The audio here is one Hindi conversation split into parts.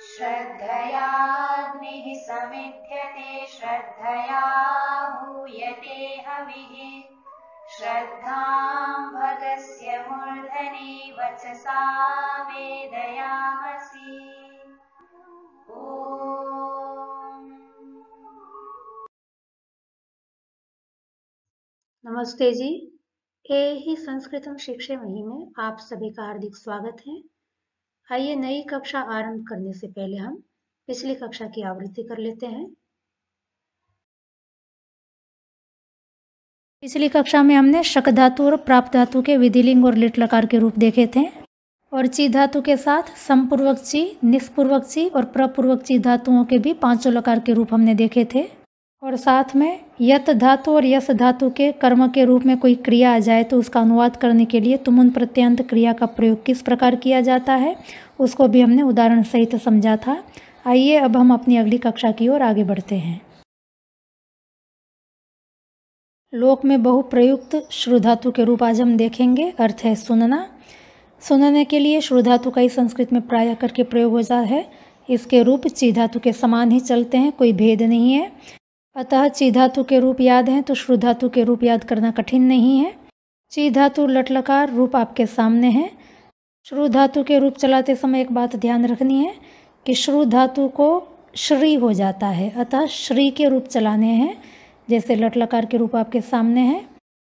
श्रद्धयाग्निः समिध्यते श्रद्धया हूयते हविः श्रद्धां भगस्य मूर्धनि वचसा वेदयामसि। नमस्ते जी। ही संस्कृतम शिक्षामयी में आप सभी का हार्दिक स्वागत है। आइए नई कक्षा आरंभ करने से पहले हम पिछली कक्षा की आवृत्ति कर लेते हैं। पिछली कक्षा में हमने शक धातु और प्राप्त धातु के विधिलिंग और लिट लकार के रूप देखे थे और ची धातु के साथ समपूर्वक ची, निष्पूर्वक ची और प्रपूर्वक ची धातुओं के भी पांचों लकार के रूप हमने देखे थे। और साथ में यत धातु और यस धातु के कर्म के रूप में कोई क्रिया आ जाए तो उसका अनुवाद करने के लिए तुमुन प्रत्यंत क्रिया का प्रयोग किस प्रकार किया जाता है उसको भी हमने उदाहरण सहित समझा था। आइए अब हम अपनी अगली कक्षा की ओर आगे बढ़ते हैं। लोक में बहुप्रयुक्त श्रु धातु के रूप आज हम देखेंगे। अर्थ है सुनना। सुनने के लिए श्रु धातु का ही संस्कृत में प्राय करके प्रयोग होता है। इसके रूप ची धातु के समान ही चलते हैं, कोई भेद नहीं है। अतः ची धातु के रूप याद हैं तो श्रु धातु के रूप याद करना कठिन नहीं है। ची धातु लट लकार रूप आपके सामने है। श्रु धातु के रूप चलाते समय एक बात ध्यान रखनी है कि श्रु धातु को श्री हो जाता है, अतः श्री के रूप चलाने हैं। जैसे लट लकार के रूप आपके सामने है।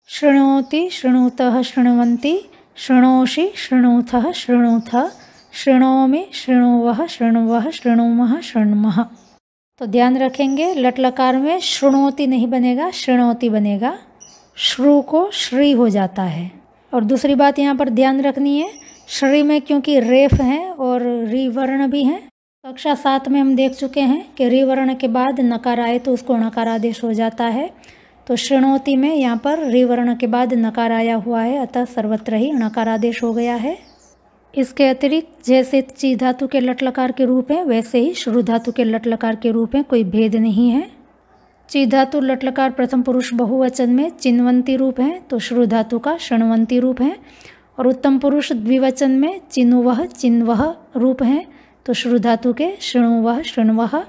शृणोति, शृणुतः, शृण्वन्ति, शृणोषि, शृणुथः, शृणुथ, शृणोमि, शृणुवः, शृण्वः, शृणुमः, शृण्मः। तो ध्यान रखेंगे लट लकार में शृणोति नहीं बनेगा, शृणोति बनेगा। श्रु को श्री हो जाता है। और दूसरी बात यहाँ पर ध्यान रखनी है, श्री में क्योंकि रेफ है और री वर्ण भी है। कक्षा 7 में हम देख चुके हैं कि री वर्ण के बाद नकार आए तो उसको नकारादेश हो जाता है। तो शृणोति में यहाँ पर री वर्ण के बाद नकार आया हुआ है, अतः सर्वत्र ही नकारादेश हो गया है। इसके अतिरिक्त जैसे ची धातु के लट लकार के रूप हैं वैसे ही श्रु धातु के लट लकार के रूप हैं, कोई भेद नहीं है। ची धातु लट लकार प्रथम पुरुष बहुवचन में चिन्वंती रूप है तो श्रु धातु का शृण्वंती रूप है। और उत्तम पुरुष द्विवचन में चिनुवह, चिन्वह रूप हैं तो श्रु धातु के शृणुवह, शृण्वह।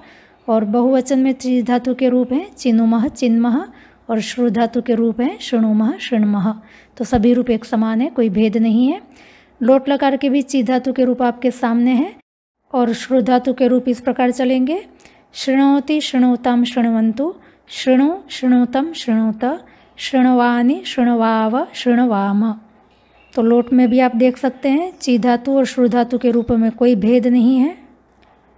और बहुवचन में ची धातु के रूप हैं चिनुमह, चिन्मह और श्रु धातु के रूप हैं शृणुमह, शृण्मह। तो सभी रूप एक समान है, कोई भेद नहीं है। लोट लकार के भी ची धातु के रूप आपके सामने हैं और श्रु धातु के रूप इस प्रकार चलेंगे। शृणोति, शृणुताम, शृण्वन्तु, शृणु, शृणुतम, शृणुत, शृण्वानि, शृण्वाव, शृण्वाम। तो लोट में भी आप देख सकते हैं ची धातु और श्रु धातु के रूप में कोई भेद नहीं है।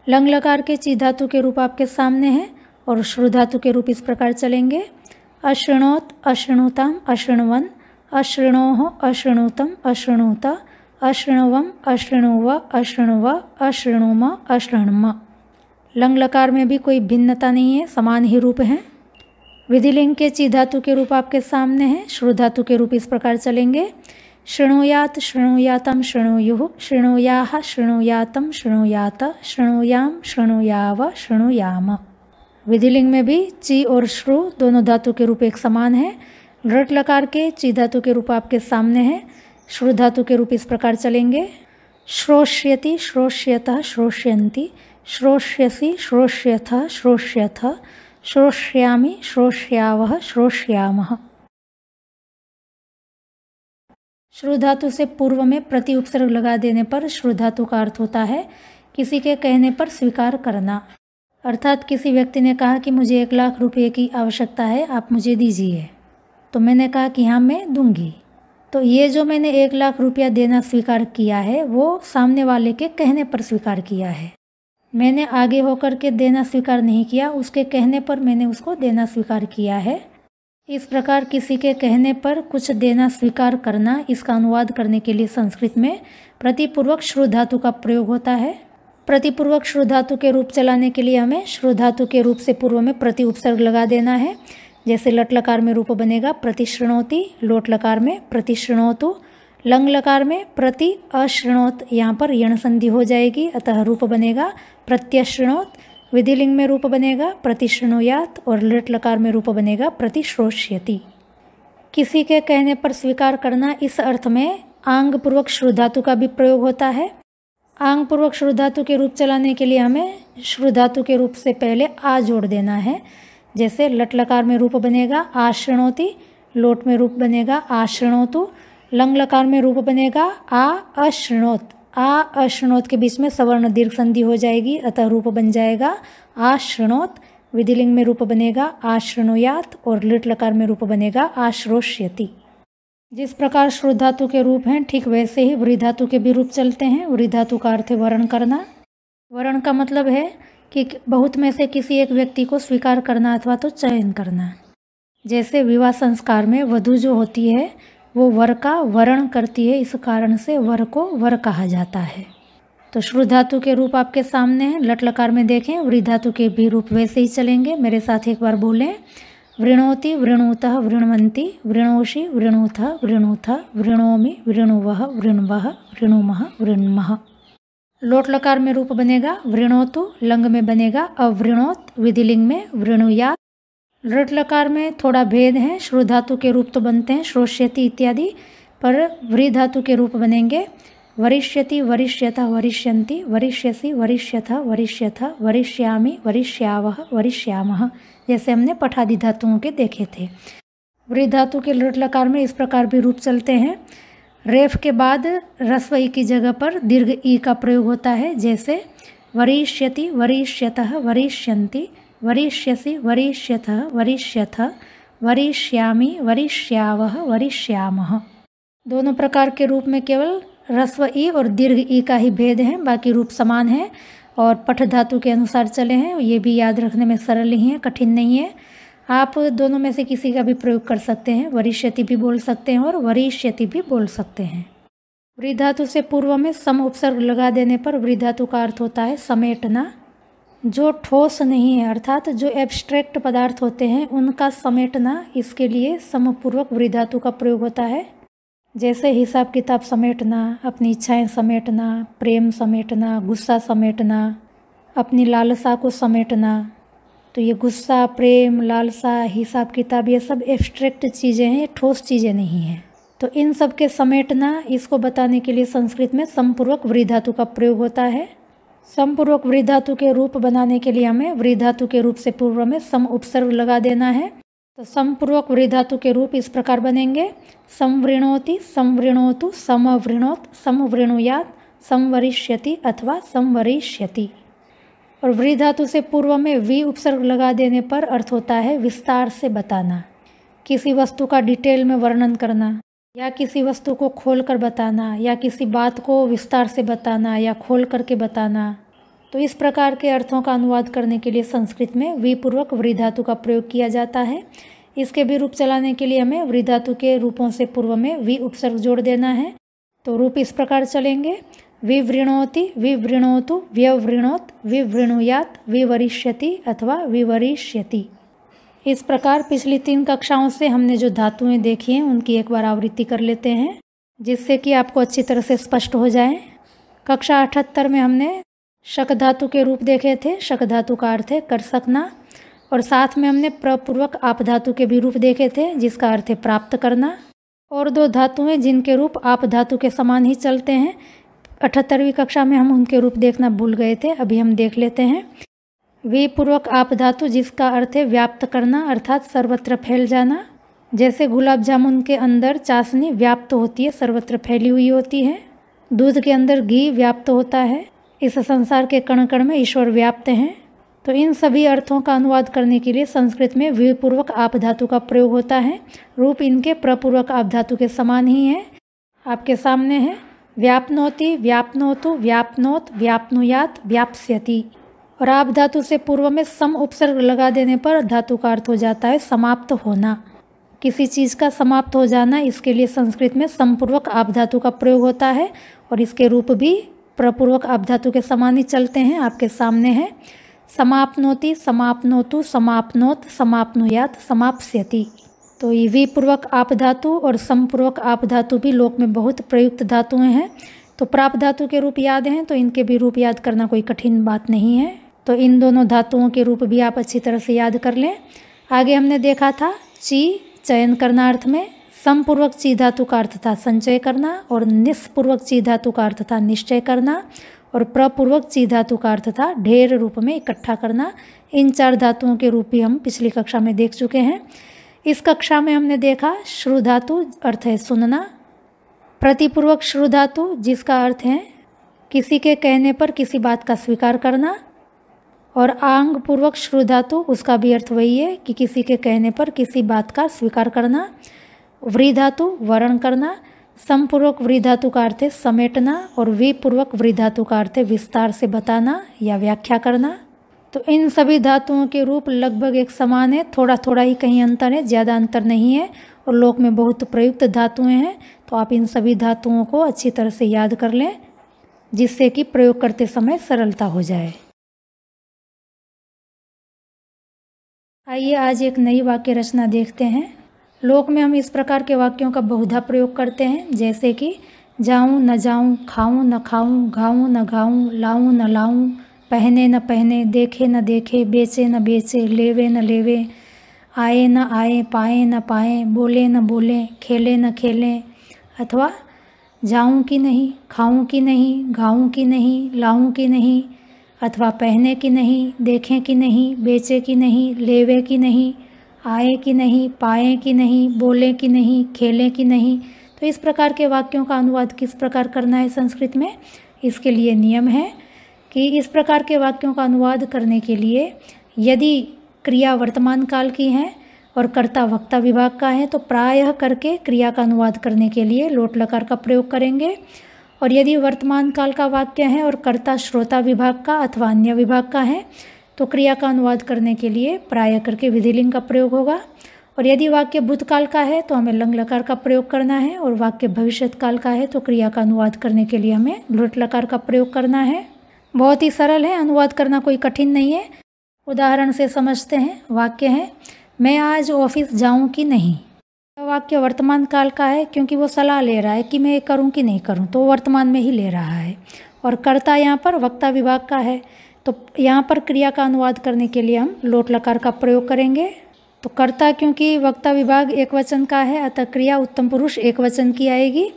लंग लकार के ची धातु के रूप आपके सामने हैं और श्रु धातु के रूप इस प्रकार चलेंगे। अशृणोत, अशृणुताम, अशृण्वन, अशृणोः, अशृणुतम, अशृणुत, अशृण्वम, अशृणुव, अशृण्व, अशृणुम, अशृण्म। लंग लकार में भी कोई भिन्नता नहीं है, समान ही रूप हैं। विधिलिंग के ची धातु के रूप आपके सामने हैं। श्रु धातु के रूप इस प्रकार चलेंगे। शृणुयात, शृणुयातम, शृणुयुः, शृणुयाः, शृणुयातम, शृणुयात, शृणुयाम, शृणुयाव, शृणुयाम। विधिलिंग में भी ची और श्रु दोनों धातु के रूप एक समान है। लट लकार के ची धातु के रूप आपके सामने हैं। श्रु धातु के रूप इस प्रकार चलेंगे। श्रोष्यति, श्रोष्यतः, श्रोष्यन्ति, श्रोष्यसि, श्रोष्यथ, श्रोष्यथ, श्रोष्यामि, श्रोष्यावः, श्रोष्यामः। श्रु धातु से पूर्व में प्रति उपसर्ग लगा देने पर श्रु धातु का अर्थ होता है किसी के कहने पर स्वीकार करना। अर्थात किसी व्यक्ति ने कहा कि मुझे 1 लाख रुपये की आवश्यकता है, आप मुझे दीजिए। तो मैंने कहा कि हाँ मैं दूंगी। तो ये जो मैंने 1 लाख रुपया देना स्वीकार किया है वो सामने वाले के कहने पर स्वीकार किया है। मैंने आगे होकर के देना स्वीकार नहीं किया, उसके कहने पर मैंने उसको देना स्वीकार किया है। इस प्रकार किसी के कहने पर कुछ देना स्वीकार करना, इसका अनुवाद करने के लिए संस्कृत में प्रतिपूर्वक श्रु धातु का प्रयोग होता है। प्रतिपूर्वक श्रु धातु के रूप चलाने के लिए हमें श्रु धातु के रूप से पूर्व में प्रति उपसर्ग लगा देना है। जैसे लट लकार में रूप बनेगा प्रतिशृणोति, लोट लकार में प्रतिशृणोतु, लंग लकार में प्रति अशृणोत, यहाँ पर यण संधि हो जाएगी, अतः रूप बनेगा प्रत्यशृणोत। विधिलिंग में रूप बनेगा प्रतिशृणुयात और लट लकार में रूप बनेगा प्रतिश्रोष्यति। किसी के कहने पर स्वीकार करना इस अर्थ में आंग पूर्वक श्रु धातु का भी प्रयोग होता है। आंग पूर्वक श्रु धातु के रूप चलाने के लिए हमें श्रु धातु के रूप से पहले आ जोड़ देना है। जैसे लट लकार में रूप बनेगा आश्रणोति, लोट में रूप बनेगा आश्रणोतु, लंग लकार में रूप बनेगा आ अश्रणोत। आ अश्रणोत के बीच में सवर्ण दीर्घ संधि हो जाएगी, अतः रूप बन जाएगा आश्रणोत। विधिलिंग में रूप बनेगा आश्रणोयात और लिट लकार में रूप बनेगा आश्रोष्यति। जिस प्रकार श्रु धातु के रूप हैं ठीक वैसे ही वृ धातु के भी रूप चलते हैं। वृ धातु का अर्थ है वर्ण करना। वर्ण का मतलब है कि बहुत में से किसी एक व्यक्ति को स्वीकार करना अथवा तो चयन करना। जैसे विवाह संस्कार में वधू जो होती है वो वर का वर्ण करती है, इस कारण से वर को वर कहा जाता है। तो श्रु धातु के रूप आपके सामने हैं। लट लकार में देखें वृ धातु के भी रूप वैसे ही चलेंगे। मेरे साथ एक बार बोलें, वृणोति वृणुतः वृण्वन्ति, वृणोषि वृणुतः वृणुतः, वृणोमि वृणुवः वृण्वः वृणुमः वृण्मः। लोट लकार में रूप बनेगा वृणोतु, लंग में बनेगा अवृणोत, विधिलिंग में वृणुयात। लट लकार में थोड़ा भेद है, श्रु धातु के रूप तो बनते हैं श्रोष्यति इत्यादि, पर वृ धातु के रूप बनेंगे वरिष्यति वरिष्यतः वरिष्यन्ति, वरिष्यसि वरिष्यथः वरिष्यथः, वरिष्यामि वरिष्यावः वरिष्यामः, जैसे हमने पठादि धातुओं के देखे थे। वृ धातु के लट लकार में इस प्रकार भी रूप चलते हैं। रेफ के बाद ह्रस्व ई की जगह पर दीर्घ ई का प्रयोग होता है। जैसे वरिष्यति वरिष्यतः वरिष्यन्ति, वरिष्यसि वरिष्यथः वरिष्यथः, वरिष्यामि वरिष्यावः वरिष्यामः। दोनों प्रकार के रूप में केवल ह्रस्व ई और दीर्घ ई का ही भेद है, बाकी रूप समान है और पठ धातु के अनुसार चले हैं। ये भी याद रखने में सरल ही है, कठिन नहीं है। आप दोनों में से किसी का भी प्रयोग कर सकते हैं। वरिष्यति भी बोल सकते हैं और वरिष्यति भी बोल सकते हैं। वृ धातु से पूर्व में सम उपसर्ग लगा देने पर वृ धातु का अर्थ होता है समेटना। जो ठोस नहीं है अर्थात जो एब्स्ट्रैक्ट पदार्थ होते हैं उनका समेटना, इसके लिए समपूर्वक वृ धातु का प्रयोग होता है। जैसे हिसाब किताब समेटना, अपनी इच्छाएं समेटना, प्रेम समेटना, गुस्सा समेटना, अपनी लालसा को समेटना। तो ये गुस्सा, प्रेम, लालसा, हिसाब किताब ये सब एब्स्ट्रैक्ट चीज़ें हैं, ये ठोस चीज़ें नहीं हैं। तो इन सब के समेटना, इसको बताने के लिए संस्कृत में समपूर्वक वृ धातु का प्रयोग होता है। समपूर्वक वृ धातु के रूप बनाने के लिए हमें वृ धातु के रूप से पूर्व में सम उपसर्ग लगा देना है। तो समपूर्वक वृ धातु के रूप इस प्रकार बनेंगे, संवृणोति संवृणोतु समवृणोत समवृणुयात संवरिष्यति अथवा संवरिष्यति। और वृ धातु से पूर्व में वी उपसर्ग लगा देने पर अर्थ होता है विस्तार से बताना, किसी वस्तु का डिटेल में वर्णन करना, या किसी वस्तु को खोल कर बताना, या किसी बात को विस्तार से बताना या खोल करके बताना। तो इस प्रकार के अर्थों का अनुवाद करने के लिए संस्कृत में वी पूर्वक वृ धातु का प्रयोग किया जाता है। इसके भी रूप चलाने के लिए हमें वृ धातु के रूपों से पूर्व में वी उपसर्ग जोड़ देना है। तो रूप इस प्रकार चलेंगे, विवृणोति विवृणोतु व्यवृणोत विवृणुयात विवरिष्यति अथवा विवरिष्यति। इस प्रकार पिछली 3 कक्षाओं से हमने जो धातुएं देखी हैं उनकी एक बार आवृत्ति कर लेते हैं, जिससे कि आपको अच्छी तरह से स्पष्ट हो जाए। कक्षा 78 में हमने शक धातु के रूप देखे थे। शक धातु का अर्थ है कर सकना, और साथ में हमने प्रपूर्वक आप धातु के भी रूप देखे थे, जिसका अर्थ है प्राप्त करना। और 2 धातुएं जिनके रूप आप धातु के समान ही चलते हैं, 78वीं कक्षा में हम उनके रूप देखना भूल गए थे, अभी हम देख लेते हैं। वी पूर्वक आप धातु जिसका अर्थ है व्याप्त करना अर्थात सर्वत्र फैल जाना। जैसे गुलाब जामुन के अंदर चाशनी व्याप्त होती है, सर्वत्र फैली हुई होती है। दूध के अंदर घी व्याप्त होता है। इस संसार के कण कण में ईश्वर व्याप्त हैं। तो इन सभी अर्थों का अनुवाद करने के लिए संस्कृत में विपूर्वक आप धातु का प्रयोग होता है। रूप इनके प्रपूर्वक आप धातु के समान ही है। आपके सामने है व्याप्नोति व्याप्नोतु व्याप्नोत व्याप्नुयात व्याप्स्यति। और आप धातु से पूर्व में सम उपसर्ग लगा देने पर धातु का अर्थ हो जाता है समाप्त होना, किसी चीज़ का समाप्त हो जाना। इसके लिए संस्कृत में समपूर्वक आप धातु का प्रयोग होता है और इसके रूप भी प्रपूर्वक आप धातु के समान ही चलते हैं। आपके सामने है समाप्नोति समाप्नोतु समाप्नोत समाप्नुयात समाप्स्यति। तो ये विपूर्वक आप धातु और समपूर्वक आप धातु भी लोक में बहुत प्रयुक्त धातुएं हैं। तो प्राप धातु के रूप याद हैं तो इनके भी रूप याद करना कोई कठिन बात नहीं है। तो इन दोनों धातुओं के रूप भी आप अच्छी तरह से याद कर लें। आगे हमने देखा था ची चयन करना अर्थ में, समपूर्वक ची धातु का अर्थ था संचय करना और निष्पूर्वक ची धातु का अर्थ था निश्चय करना और प्रपूर्वक ची धातु का अर्थ था ढेर रूप में इकट्ठा करना। इन 4 धातुओं के रूप भी हम पिछली कक्षा में देख चुके हैं। इस कक्षा में हमने देखा श्रु धातु अर्थ है सुनना, प्रतिपूर्वक श्रु धातु जिसका अर्थ है किसी के कहने पर किसी बात का स्वीकार करना, और आंग पूर्वक श्रु धातु उसका भी अर्थ वही है कि किसी के कहने पर किसी बात का स्वीकार करना। व्री धातु वर्ण करना, समपूर्वक व्री धातु का अर्थ है समेटना और विपूर्वक व्री धातु का अर्थ है विस्तार से बताना या व्याख्या करना। तो इन सभी धातुओं के रूप लगभग एक समान है, थोड़ा थोड़ा ही कहीं अंतर है, ज़्यादा अंतर नहीं है और लोक में बहुत प्रयुक्त धातुएं हैं। तो आप इन सभी धातुओं को अच्छी तरह से याद कर लें जिससे कि प्रयोग करते समय सरलता हो जाए। आइए आज एक नई वाक्य रचना देखते हैं। लोक में हम इस प्रकार के वाक्यों का बहुधा प्रयोग करते हैं, जैसे कि जाऊं न जाऊं, खाऊं न खाऊं, गाऊं न गाऊं, लाऊं न लाऊं, पहने न पहने, देखे न देखे, बेचे न बेचे, लेवे न लेवे, आए न आए, पाए न पाए, बोले न बोले, खेले न खेले, अथवा जाऊं कि नहीं, खाऊं कि नहीं, गाऊं कि नहीं, लाऊं कि नहीं, अथवा पहने कि नहीं, देखें कि नहीं, बेचे कि नहीं, लेवे कि नहीं, आए कि नहीं, पाए कि नहीं, बोले कि नहीं, खेले कि नहीं। तो इस प्रकार के वाक्यों का अनुवाद किस प्रकार करना है संस्कृत में, इसके लिए नियम है कि इस प्रकार के वाक्यों का अनुवाद करने के लिए यदि क्रिया वर्तमान काल की है और कर्ता वक्ता विभाग का है तो प्रायः करके क्रिया का अनुवाद करने के लिए लोट लकार का प्रयोग करेंगे, और यदि वर्तमान काल का वाक्य है और कर्ता श्रोता विभाग का अथवा अन्य विभाग का है तो क्रिया का अनुवाद करने के लिए प्रायः करके विधिलिंग का प्रयोग होगा, और यदि वाक्य भूतकाल का है तो हमें लंग लकार का प्रयोग करना है, और वाक्य भविष्यत काल का है तो क्रिया का अनुवाद करने के लिए हमें लोट लकार का प्रयोग करना है। बहुत ही सरल है, अनुवाद करना कोई कठिन नहीं है। उदाहरण से समझते हैं। वाक्य है मैं आज ऑफिस जाऊं कि नहीं। वाक्य वर्तमान काल का है क्योंकि वो सलाह ले रहा है कि मैं करूं कि नहीं करूं, तो वर्तमान में ही ले रहा है, और कर्ता यहाँ पर वक्ता विभाग का है। तो यहाँ पर क्रिया का अनुवाद करने के लिए हम लोट लकार का प्रयोग करेंगे। तो कर्ता क्योंकि वक्ता विभाग एक वचन का है अतः क्रिया उत्तम पुरुष एक वचन की आएगी,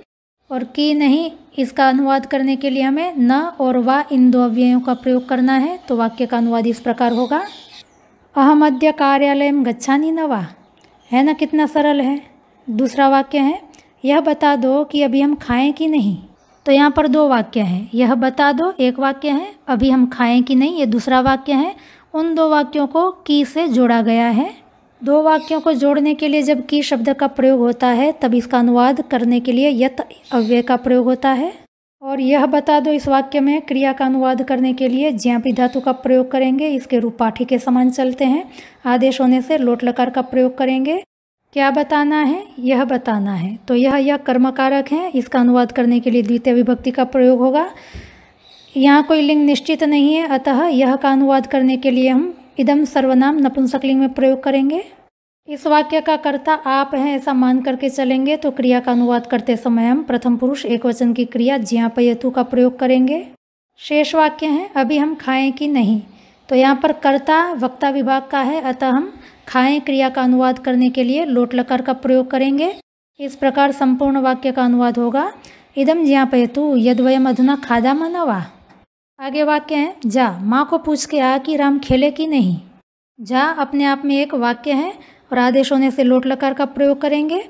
और की नहीं इसका अनुवाद करने के लिए हमें न और वा इन 2 अव्ययों का प्रयोग करना है। तो वाक्य का अनुवाद इस प्रकार होगा अहम अद्य कार्यालयम गच्छामि न वा। है ना, कितना सरल है। दूसरा वाक्य है यह बता दो कि अभी हम खाएं कि नहीं। तो यहाँ पर 2 वाक्य हैं, यह बता दो एक वाक्य है, अभी हम खाएं कि नहीं ये दूसरा वाक्य है। उन 2 वाक्यों को की से जोड़ा गया है। 2 वाक्यों को जोड़ने के लिए जब की शब्द का प्रयोग होता है तब इसका अनुवाद करने के लिए यत अव्यय का प्रयोग होता है, और यह बता दो इस वाक्य में क्रिया का अनुवाद करने के लिए ज्यापि धातु का प्रयोग करेंगे। इसके रूप पाठी के समान चलते हैं। आदेश होने से लोट लकार का प्रयोग करेंगे। क्या बताना है, यह बताना है। तो यह कर्मकारक है, इसका अनुवाद करने के लिए द्वितीय विभक्ति का प्रयोग होगा। यहाँ कोई लिंग निश्चित नहीं है अतः यह का अनुवाद करने के लिए हम इदम सर्वनाम नपुंसकलिंग में प्रयोग करेंगे। इस वाक्य का कर्ता आप हैं ऐसा मान करके चलेंगे तो क्रिया का अनुवाद करते समय हम प्रथम पुरुष एक वचन की क्रिया ज्यापयतु का प्रयोग करेंगे। शेष वाक्य हैं अभी हम खाएं कि नहीं। तो यहाँ पर कर्ता वक्ता विभाग का है अतः हम खाएं क्रिया का अनुवाद करने के लिए लोट लकार का प्रयोग करेंगे। इस प्रकार संपूर्ण वाक्य का अनुवाद होगा इदम ज्यापयतु यद्वयम अधुना खादामः न वा। आगे वाक्य है जा माँ को पूछ के आ कि राम खेले कि नहीं। जा अपने आप में एक वाक्य है और आदेश होने से लोट लकार का प्रयोग करेंगे।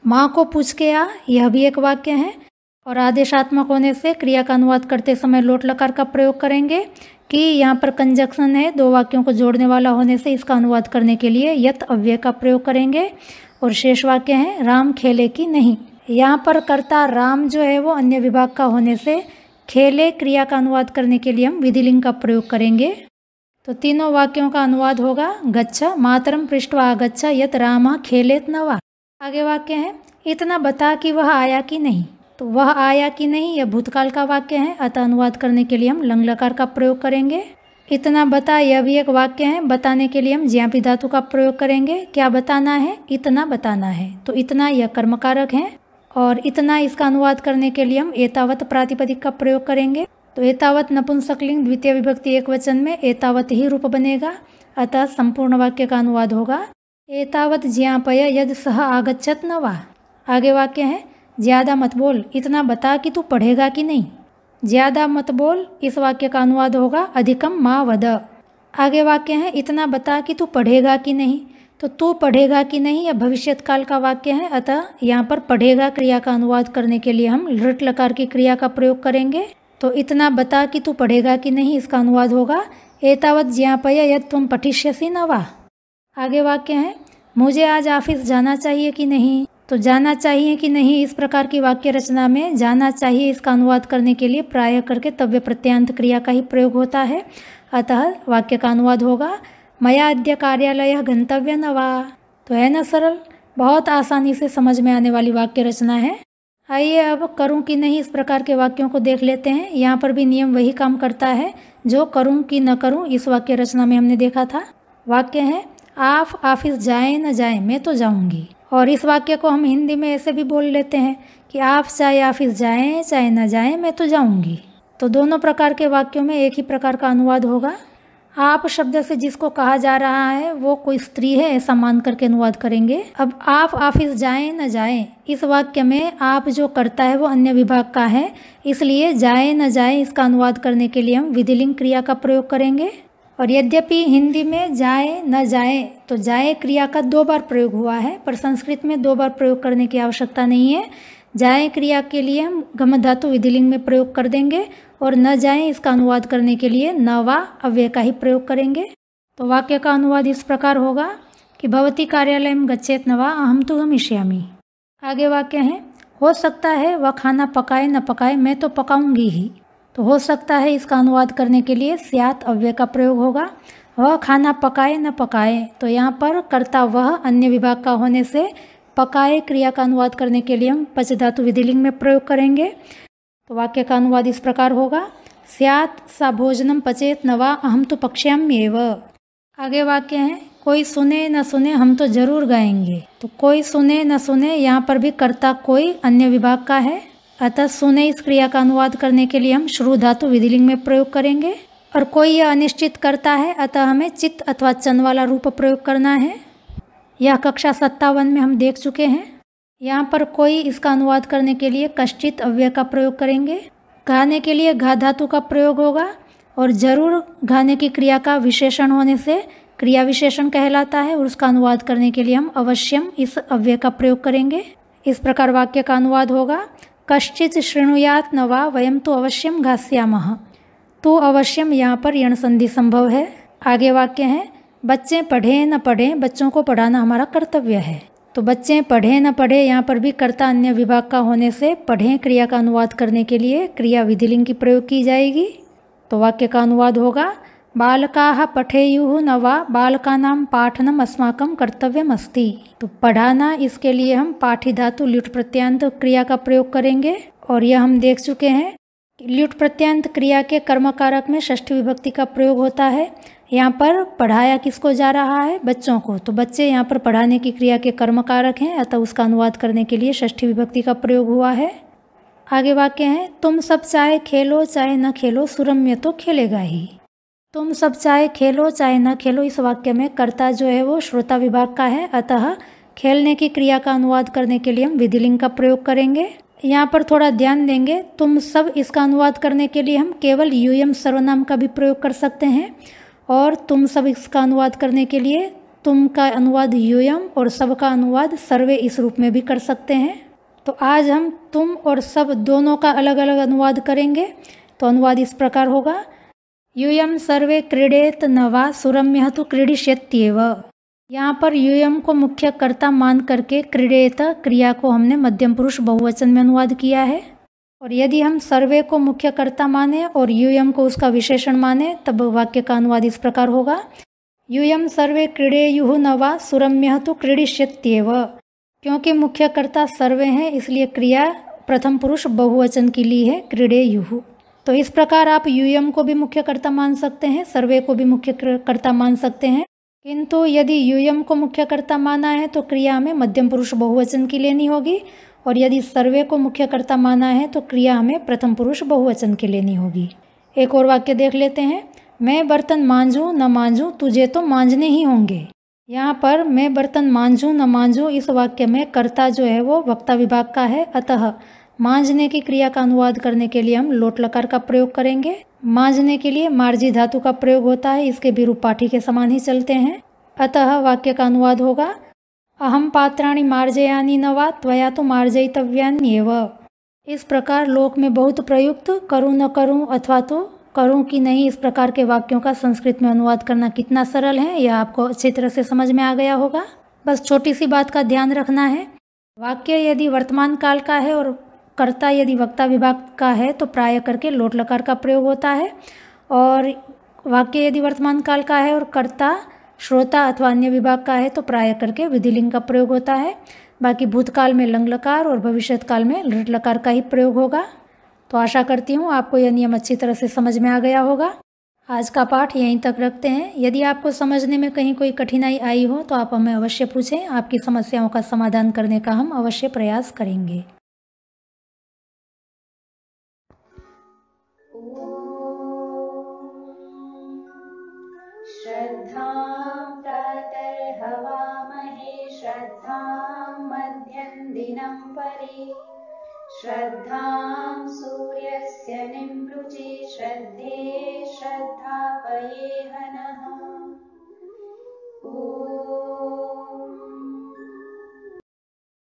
माँ को पूछ के आ यह भी एक वाक्य है और आदेशात्मक होने से क्रिया का अनुवाद करते समय लोट लकार का प्रयोग करेंगे कि यहाँ पर कंजक्शन है 2 वाक्यों को जोड़ने वाला होने से इसका अनुवाद करने के लिए यत अव्यय का प्रयोग करेंगे। और शेष वाक्य है राम खेले कि नहीं। यहाँ पर कर्ता राम जो है वो अन्य विभाग का होने से खेले क्रिया का अनुवाद करने के लिए हम विधिलिंग का प्रयोग करेंगे। तो तीनों वाक्यों का अनुवाद होगा गच्छ मातरम पृष्ठवा आगच्छ यत रामा खेलेत न वा। आगे वाक्य है इतना बता कि वह आया कि नहीं। तो वह आया कि नहीं यह भूतकाल का वाक्य है अतः अनुवाद करने के लिए हम लंग लकार का प्रयोग करेंगे। इतना बता यह भी एक वाक्य है, बताने के लिए हम ज्यापि धातु का प्रयोग करेंगे। क्या बताना है, इतना बताना है। तो इतना यह कर्मकारक है और इतना इसका अनुवाद करने के लिए हम एतावत प्रातिपदिक का प्रयोग करेंगे। तो एतावत नपुंसकलिंग द्वितीय विभक्ति एक वचन में एतावत ही रूप बनेगा अतः संपूर्ण वाक्य का अनुवाद होगा एतावत ज्ञापय यद सह आगच्छत न वा। आगे वाक्य है ज़्यादा मत बोल, इतना बता कि तू पढ़ेगा कि नहीं। ज़्यादा मत बोल, इस वाक्य का अनुवाद होगा अधिकम मा वद। आगे वाक्य है इतना बता कि तू पढ़ेगा कि नहीं, तो तू पढ़ेगा कि नहीं यह भविष्यत काल का वाक्य है, अतः यहाँ पर पढ़ेगा क्रिया का अनुवाद करने के लिए हम लृट लकार की क्रिया का प्रयोग करेंगे। तो इतना बता कि तू पढ़ेगा कि नहीं, इसका अनुवाद होगा एतावत् ज्ञापय यत् त्वं पठिष्यसि न वा। आगे वाक्य है मुझे आज ऑफिस जाना चाहिए कि नहीं, तो जाना चाहिए कि नहीं इस प्रकार की वाक्य रचना में जाना चाहिए इसका अनुवाद करने के लिए प्राय करके तव्य प्रत्यांत क्रिया का ही प्रयोग होता है, अतः वाक्य का अनुवाद होगा मया अद्य कार्यालय गंतव्य न वा। तो है ना सरल, बहुत आसानी से समझ में आने वाली वाक्य रचना है। आइए अब करूं कि नहीं इस प्रकार के वाक्यों को देख लेते हैं। यहाँ पर भी नियम वही काम करता है जो करूं कि न करूं इस वाक्य रचना में हमने देखा था। वाक्य है आप ऑफिस जाएं न जाएं मैं तो जाऊंगी, और इस वाक्य को हम हिंदी में ऐसे भी बोल लेते हैं कि आप चाहे ऑफिस जाएं चाहे न जाएं मैं तो जाऊंगी। तो दोनों प्रकार के वाक्यों में एक ही प्रकार का अनुवाद होगा। आप शब्द से जिसको कहा जा रहा है वो कोई स्त्री है ऐसा मान करके अनुवाद करेंगे। अब आप ऑफिस जाएं न जाएं, इस वाक्य में आप जो करता है वो अन्य विभाग का है, इसलिए जाए न जाए इसका अनुवाद करने के लिए हम विधिलिंग क्रिया का प्रयोग करेंगे। और यद्यपि हिंदी में जाए न जाए तो जाए क्रिया का 2 बार प्रयोग हुआ है, पर संस्कृत में 2 बार प्रयोग करने की आवश्यकता नहीं है। जाए क्रिया के लिए हम गम धातु विधिलिंग में प्रयोग कर देंगे और न जाए इसका अनुवाद करने के लिए न वा अव्यय का ही प्रयोग करेंगे। तो वाक्य का अनुवाद इस प्रकार होगा कि भवती कार्यालयं गच्छेत् न वा अहं तु गमिष्यामि। आगे वाक्य है हो सकता है वह खाना पकाए न पकाए मैं तो पकाऊंगी ही। तो हो सकता है इसका अनुवाद करने के लिए स्यात् अव्यय का प्रयोग होगा। वह खाना पकाए न पकाए, तो यहाँ पर कर्ता वह अन्य विभाग का होने से पकाए क्रिया का अनुवाद करने के लिए हम पच धातु विधिलिंग में प्रयोग करेंगे। तो वाक्य का अनुवाद इस प्रकार होगा स्यात् सा भोजनम पचेत न वा अहम तो पक्ष्याम्येव। आगे वाक्य है कोई सुने न सुने हम तो जरूर गाएंगे। तो कोई सुने न सुने, यहाँ पर भी कर्ता कोई अन्य विभाग का है, अतः सुने इस क्रिया का अनुवाद करने के लिए हम श्रु धातु विधिलिंग में प्रयोग करेंगे। और कोई यह अनिश्चित करता है, अतः हमें चित अथवा चन वाला रूप प्रयोग करना है। यह कक्षा 57 में हम देख चुके हैं। यहाँ पर कोई इसका अनुवाद करने के लिए कश्चित अव्यय का प्रयोग करेंगे। गाने के लिए घा धातु का प्रयोग होगा, और जरूर गाने की क्रिया का विशेषण होने से क्रिया विशेषण कहलाता है, और उसका अनुवाद करने के लिए हम अवश्यम इस अव्यय का प्रयोग करेंगे। इस प्रकार वाक्य का अनुवाद होगा कश्चित् शृणुयात् न वा वयं तो अवश्यम घास्यामः। तो अवश्यम यहाँ पर यण संधि संभव है। आगे वाक्य है बच्चे पढ़े न पढ़े बच्चों को पढ़ाना हमारा कर्तव्य है। तो बच्चे पढ़े न पढ़े, यहाँ पर भी कर्ता अन्य विभाग का होने से पढ़े क्रिया का अनुवाद करने के लिए क्रिया विधिलिंग की प्रयोग की जाएगी। तो वाक्य का अनुवाद होगा बालकाः पठेयुः न वा बालकानां पाठनम अस्माकं कर्तव्यमस्ति। तो पढ़ाना, इसके लिए हम पाठी धातु ल्युट् प्रत्यांत क्रिया का प्रयोग करेंगे, और यह हम देख चुके हैं। ल्युट् प्रत्यांत क्रिया के कर्मकारक में षष्ठी विभक्ति का प्रयोग होता है। यहाँ पर पढ़ाया किसको जा रहा है, बच्चों को, तो बच्चे यहाँ पर पढ़ाने की क्रिया के कर्मकारक हैं, अतः उसका अनुवाद करने के लिए षष्ठी विभक्ति का प्रयोग हुआ है। आगे वाक्य है तुम सब चाहे खेलो चाहे न खेलो सुरम्य तो खेलेगा ही। तुम सब चाहे खेलो चाहे न खेलो, इस वाक्य में कर्ता जो है वो श्रोता विभाग का है, अतः खेलने की क्रिया का अनुवाद करने के लिए हम विधिलिंग का प्रयोग करेंगे। यहाँ पर थोड़ा ध्यान देंगे, तुम सब इसका अनुवाद करने के लिए हम केवल यूयम सर्वनाम का भी प्रयोग कर सकते हैं, और तुम सब इसका अनुवाद करने के लिए तुम का अनुवाद यूयम और सब का अनुवाद सर्वे इस रूप में भी कर सकते हैं। तो आज हम तुम और सब दोनों का अलग अलग अनुवाद करेंगे। तो अनुवाद इस प्रकार होगा यूयम सर्वे क्रीडेत न वा सुरम्यः तु क्रीडिष्यत्येव। यहाँ पर यूयम को मुख्य कर्ता मान करके क्रीडेत क्रिया को हमने मध्यम पुरुष बहुवचन में अनुवाद किया है, और यदि हम सर्वे को मुख्य कर्ता माने और यूयम को उसका विशेषण माने तब वाक्य का अनुवाद इस प्रकार होगा यूयम सर्वे क्रीडेयुः न वा सुरम्यः तु क्रीडिष्यत्येव। क्योंकि मुख्य कर्ता सर्वे हैं, इसलिए क्रिया प्रथम पुरुष बहुवचन की ली है क्रीडेयुः। तो इस प्रकार आप यूयम को भी मुख्य कर्ता मान सकते हैं, सर्वे को भी मुख्य कर्ता मान सकते हैं, किंतु यदि यूयम को मुख्य कर्ता माना है तो क्रिया हमें मध्यम पुरुष बहुवचन की लेनी होगी, और यदि सर्वे को मुख्य कर्ता माना है तो क्रिया हमें प्रथम पुरुष बहुवचन की लेनी होगी। एक और वाक्य देख लेते हैं मैं बर्तन मांजूं न मांजूं तुझे तो मांजने ही होंगे। यहाँ पर मैं बर्तन मांझूं न मांझूं, इस वाक्य में कर्ता जो है वो वक्ता विभाग का है, अतः मांझने की क्रिया का अनुवाद करने के लिए हम लोट लकार का प्रयोग करेंगे। मांझने के लिए मार्जी धातु का प्रयोग होता है, इसके विरूप पाठी के समान ही चलते हैं। अतः वाक्य का अनुवाद होगा अहम पात्राणि मार्जयानि न वा त्वया तो मार्जयितव्यान्येव। इस प्रकार लोक में बहुत प्रयुक्त करूं न करूं अथवा तो करूं कि नहीं, इस प्रकार के वाक्यों का संस्कृत में अनुवाद करना कितना सरल है यह आपको अच्छी तरह से समझ में आ गया होगा। बस छोटी सी बात का ध्यान रखना है, वाक्य यदि वर्तमान काल का है और कर्ता यदि वक्ता विभाग का है तो प्राय करके लोट लकार का प्रयोग होता है, और वाक्य यदि वर्तमान काल का है और कर्ता श्रोता अथवा अन्य विभाग का है तो प्राय करके विधिलिंग का प्रयोग होता है। बाकी भूतकाल में लंग लकार और भविष्यत काल में लृट लकार का ही प्रयोग होगा। तो आशा करती हूँ आपको यह नियम अच्छी तरह से समझ में आ गया होगा। आज का पाठ यहीं तक रखते हैं। यदि आपको समझने में कहीं कोई कठिनाई आई हो तो आप हमें अवश्य पूछें, आपकी समस्याओं का समाधान करने का हम अवश्य प्रयास करेंगे। श्रद्धां प्रातर्हवामहे श्रद्धां मध्यं दिनं परि श्रद्धां सूर्यस्य निमृचे श्रद्धे श्रद्धापये हनः। ॐ